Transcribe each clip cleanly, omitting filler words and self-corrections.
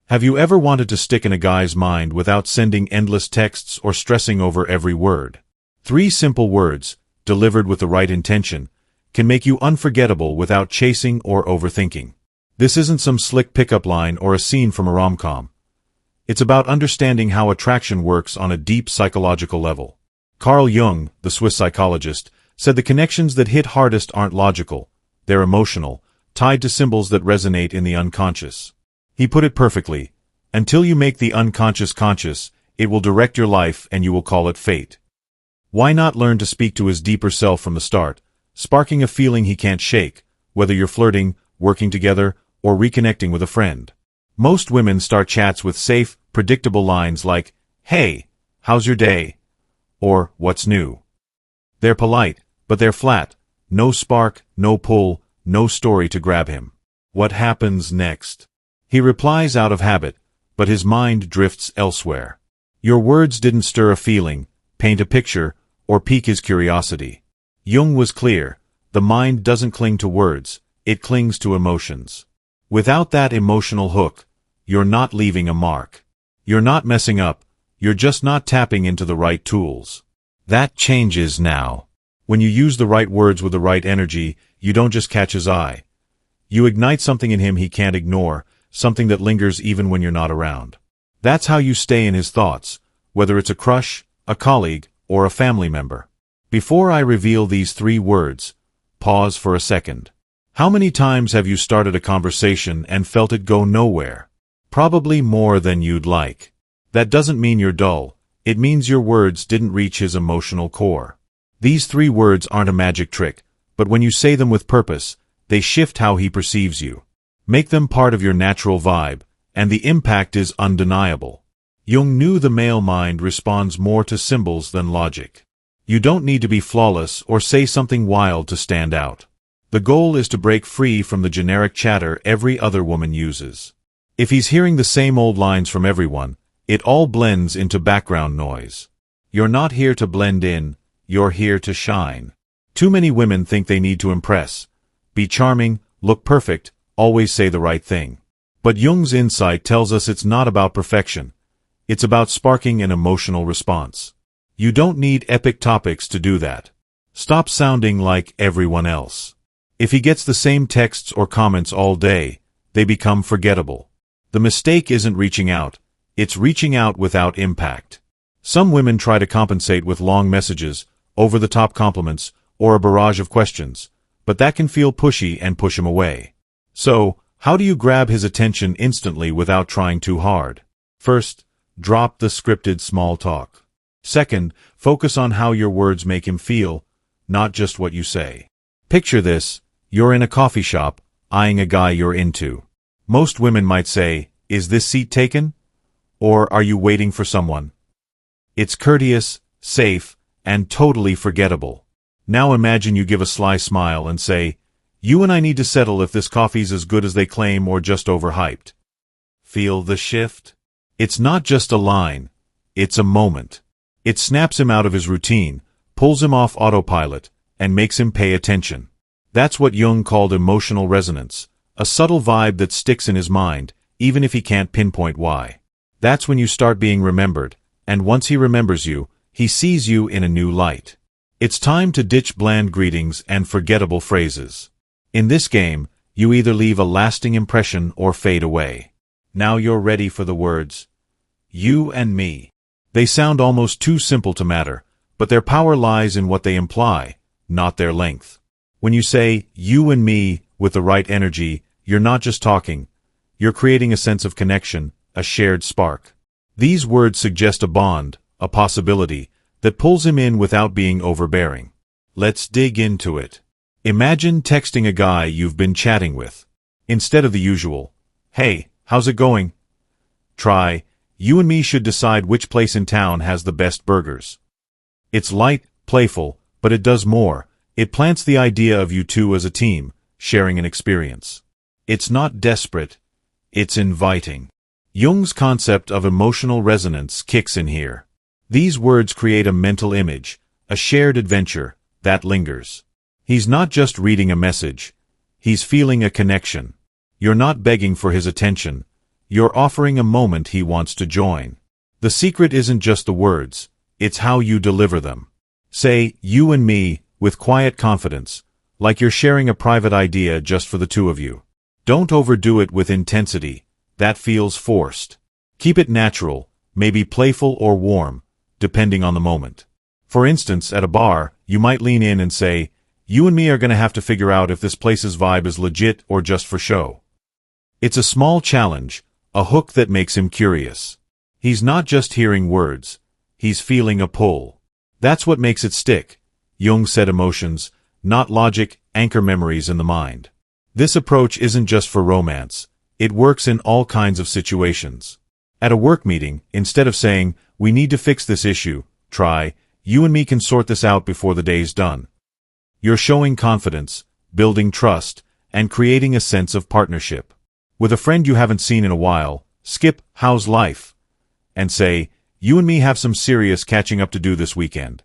Have you ever wanted to stick in a guy's mind without sending endless texts or stressing over every word? 3 simple words, delivered with the right intention, can make you unforgettable without chasing or overthinking. This isn't some slick pickup line or a scene from a rom-com. It's about understanding how attraction works on a deep psychological level. Carl Jung, the Swiss psychologist, said the connections that hit hardest aren't logical, they're emotional, tied to symbols that resonate in the unconscious. He put it perfectly: until you make the unconscious conscious, it will direct your life and you will call it fate. Why not learn to speak to his deeper self from the start, sparking a feeling he can't shake, whether you're flirting, working together, or reconnecting with a friend? Most women start chats with safe, predictable lines like, "Hey, how's your day?" or "What's new?" They're polite, but they're flat. No spark, no pull, no story to grab him. What happens next? He replies out of habit, but his mind drifts elsewhere. Your words didn't stir a feeling, paint a picture, or pique his curiosity. Jung was clear: the mind doesn't cling to words, it clings to emotions. Without that emotional hook, you're not leaving a mark. You're not messing up, you're just not tapping into the right tools. That changes now. When you use the right words with the right energy, you don't just catch his eye. You ignite something in him he can't ignore, something that lingers even when you're not around. That's how you stay in his thoughts, whether it's a crush, a colleague, or a family member. Before I reveal these 3 words, pause for a second. How many times have you started a conversation and felt it go nowhere? Probably more than you'd like. That doesn't mean you're dull, it means your words didn't reach his emotional core. These 3 words aren't a magic trick, but when you say them with purpose, they shift how he perceives you. Make them part of your natural vibe, and the impact is undeniable. Jung knew the male mind responds more to symbols than logic. You don't need to be flawless or say something wild to stand out. The goal is to break free from the generic chatter every other woman uses. If he's hearing the same old lines from everyone, it all blends into background noise. You're not here to blend in, you're here to shine. Too many women think they need to impress, be charming, look perfect, always say the right thing. But Jung's insight tells us it's not about perfection. It's about sparking an emotional response. You don't need epic topics to do that. Stop sounding like everyone else. If he gets the same texts or comments all day, they become forgettable. The mistake isn't reaching out, it's reaching out without impact. Some women try to compensate with long messages, over-the-top compliments, or a barrage of questions, but that can feel pushy and push him away. So, how do you grab his attention instantly without trying too hard? First, drop the scripted small talk. Second, focus on how your words make him feel, not just what you say. Picture this: you're in a coffee shop, eyeing a guy you're into. Most women might say, "Is this seat taken?" Or "Are you waiting for someone?" It's courteous, safe, and totally forgettable. Now imagine you give a sly smile and say, "You and I need to settle if this coffee's as good as they claim or just overhyped." Feel the shift? It's not just a line, it's a moment. It snaps him out of his routine, pulls him off autopilot, and makes him pay attention. That's what Jung called emotional resonance, a subtle vibe that sticks in his mind, even if he can't pinpoint why. That's when you start being remembered, and once he remembers you, he sees you in a new light. It's time to ditch bland greetings and forgettable phrases. In this game, you either leave a lasting impression or fade away. Now you're ready for the words, "You and me." They sound almost too simple to matter, but their power lies in what they imply, not their length. When you say, "You and me," with the right energy, you're not just talking, you're creating a sense of connection, a shared spark. These words suggest a bond, a possibility, that pulls him in without being overbearing. Let's dig into it. Imagine texting a guy you've been chatting with. Instead of the usual, "Hey, how's it going?" try, "You and me should decide which place in town has the best burgers." It's light, playful, but it does more. It plants the idea of you two as a team, sharing an experience. It's not desperate, it's inviting. Jung's concept of emotional resonance kicks in here. These words create a mental image, a shared adventure, that lingers. He's not just reading a message, he's feeling a connection. You're not begging for his attention, you're offering a moment he wants to join. The secret isn't just the words, it's how you deliver them. Say, "you and me," with quiet confidence, like you're sharing a private idea just for the two of you. Don't overdo it with intensity, that feels forced. Keep it natural, maybe playful or warm, depending on the moment. For instance, at a bar, you might lean in and say, "You and me are going to have to figure out if this place's vibe is legit or just for show." It's a small challenge, a hook that makes him curious. He's not just hearing words, he's feeling a pull. That's what makes it stick. Jung said emotions, not logic, anchor memories in the mind. This approach isn't just for romance, it works in all kinds of situations. At a work meeting, instead of saying, "We need to fix this issue," try, "You and me can sort this out before the day's done." You're showing confidence, building trust, and creating a sense of partnership. With a friend you haven't seen in a while, skip "How's life?" and say, "You and me have some serious catching up to do this weekend."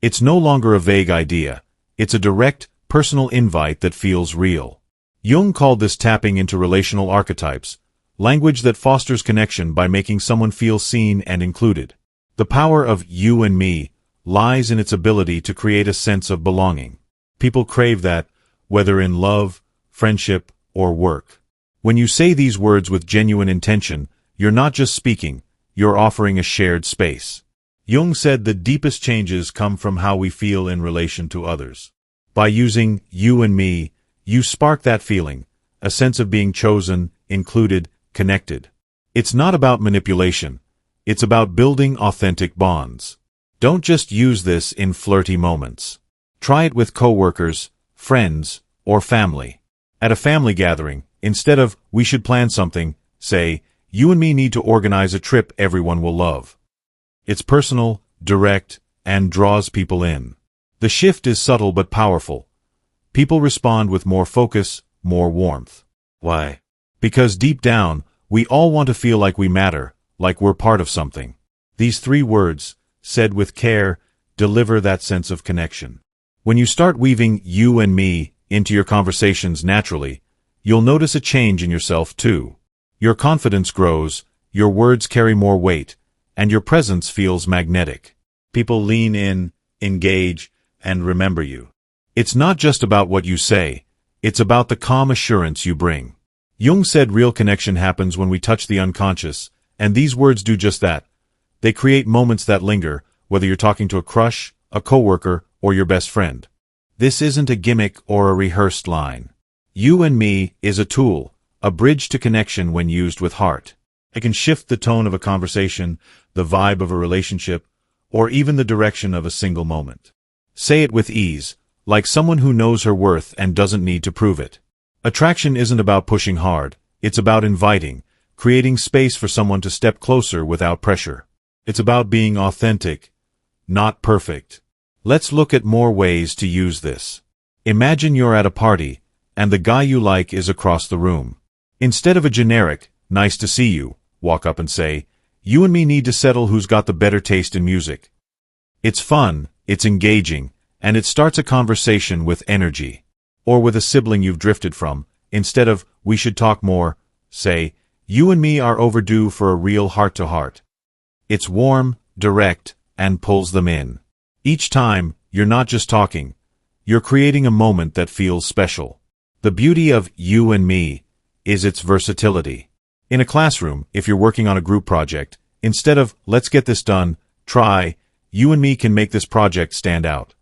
It's no longer a vague idea, it's a direct, personal invite that feels real. Jung called this tapping into relational archetypes, language that fosters connection by making someone feel seen and included. The power of "you and me" lies in its ability to create a sense of belonging. People crave that, whether in love, friendship, or work. When you say these words with genuine intention, you're not just speaking, you're offering a shared space. Jung said the deepest changes come from how we feel in relation to others. By using "you and me," you spark that feeling, a sense of being chosen, included, connected. It's not about manipulation, it's about building authentic bonds. Don't just use this in flirty moments. Try it with coworkers, friends, or family. At a family gathering, instead of "we should plan something," say, "You and me need to organize a trip everyone will love." It's personal, direct, and draws people in. The shift is subtle but powerful. People respond with more focus, more warmth. Why? Because deep down, we all want to feel like we matter, like we're part of something. These 3 words, said with care, deliver that sense of connection. When you start weaving "you and me" into your conversations naturally, you'll notice a change in yourself too. Your confidence grows, your words carry more weight, and your presence feels magnetic. People lean in, engage, and remember you. It's not just about what you say, it's about the calm assurance you bring. Jung said real connection happens when we touch the unconscious, and these words do just that. They create moments that linger, whether you're talking to a crush, a coworker, or your best friend. This isn't a gimmick or a rehearsed line. "You and me" is a tool, a bridge to connection when used with heart. It can shift the tone of a conversation, the vibe of a relationship, or even the direction of a single moment. Say it with ease, like someone who knows her worth and doesn't need to prove it. Attraction isn't about pushing hard, it's about inviting, creating space for someone to step closer without pressure. It's about being authentic, not perfect. Let's look at more ways to use this. Imagine you're at a party, and the guy you like is across the room. Instead of a generic, "Nice to see you," walk up and say, "You and me need to settle who's got the better taste in music." It's fun, it's engaging, and it starts a conversation with energy. Or with a sibling you've drifted from, instead of "we should talk more," say, "You and me are overdue for a real heart-to-heart." It's warm, direct, and pulls them in. Each time, you're not just talking, you're creating a moment that feels special. The beauty of "you and me" is its versatility. In a classroom, if you're working on a group project, instead of "let's get this done," try "you and me can make this project stand out."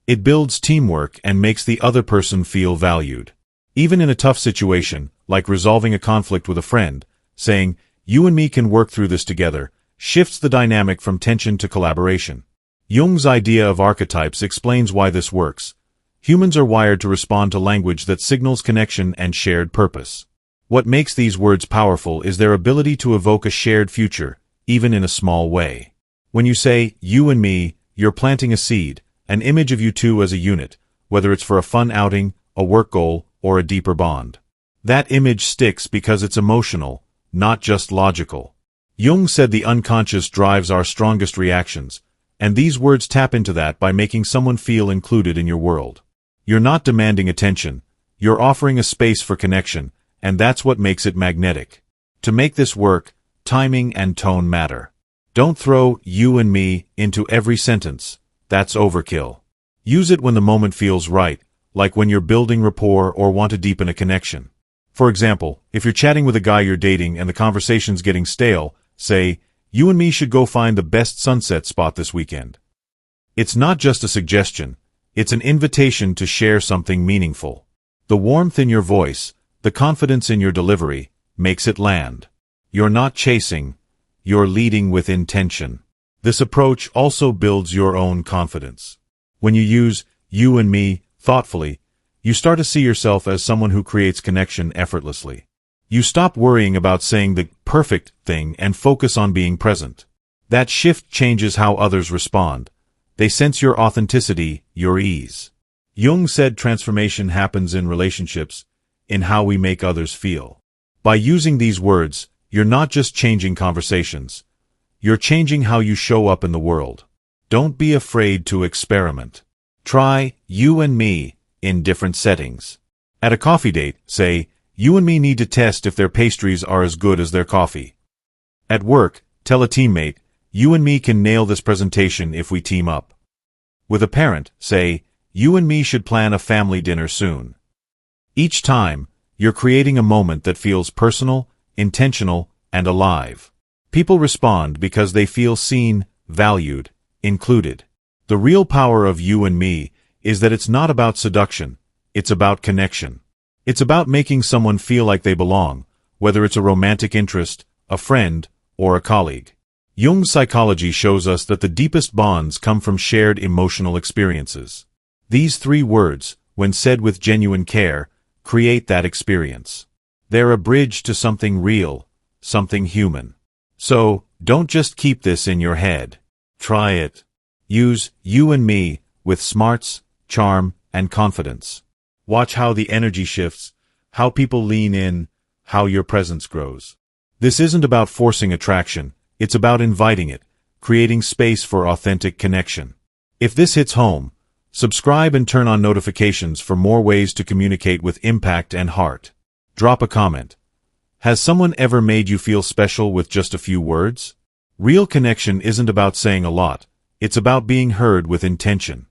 It builds teamwork and makes the other person feel valued. Even in a tough situation, like resolving a conflict with a friend, saying "you and me can work through this together" shifts the dynamic from tension to collaboration. Jung's idea of archetypes explains why this works. Humans are wired to respond to language that signals connection and shared purpose. What makes these words powerful is their ability to evoke a shared future, even in a small way. When you say "you and me," you're planting a seed, an image of you two as a unit, whether it's for a fun outing, a work goal, or a deeper bond. That image sticks because it's emotional, not just logical. Jung said the unconscious drives our strongest reactions, and these words tap into that by making someone feel included in your world. You're not demanding attention, you're offering a space for connection, and that's what makes it magnetic. To make this work, timing and tone matter. Don't throw "you and me" into every sentence. That's overkill. Use it when the moment feels right, like when you're building rapport or want to deepen a connection. For example, if you're chatting with a guy you're dating and the conversation's getting stale, say, "You and me should go find the best sunset spot this weekend." It's not just a suggestion, it's an invitation to share something meaningful. The warmth in your voice, the confidence in your delivery, makes it land. You're not chasing, you're leading with intention. This approach also builds your own confidence. When you use "you and me" thoughtfully, you start to see yourself as someone who creates connection effortlessly. You stop worrying about saying the perfect thing and focus on being present. That shift changes how others respond. They sense your authenticity, your ease. Jung said transformation happens in relationships, in how we make others feel. By using these words, you're not just changing conversations. You're changing how you show up in the world. Don't be afraid to experiment. Try "you and me" in different settings. At a coffee date, say, "You and me need to test if their pastries are as good as their coffee." At work, tell a teammate, "You and me can nail this presentation if we team up." With a parent, say, "You and me should plan a family dinner soon." Each time, you're creating a moment that feels personal, intentional, and alive. People respond because they feel seen, valued, included. The real power of "you and me" is that it's not about seduction, it's about connection. It's about making someone feel like they belong, whether it's a romantic interest, a friend, or a colleague. Jung's psychology shows us that the deepest bonds come from shared emotional experiences. These three words, when said with genuine care, create that experience. They're a bridge to something real, something human. So, don't just keep this in your head. Try it. Use "you and me" with smarts, charm, and confidence. Watch how the energy shifts, how people lean in, how your presence grows. This isn't about forcing attraction, it's about inviting it, creating space for authentic connection. If this hits home, subscribe and turn on notifications for more ways to communicate with impact and heart. Drop a comment. Has someone ever made you feel special with just a few words? Real connection isn't about saying a lot, it's about being heard with intention.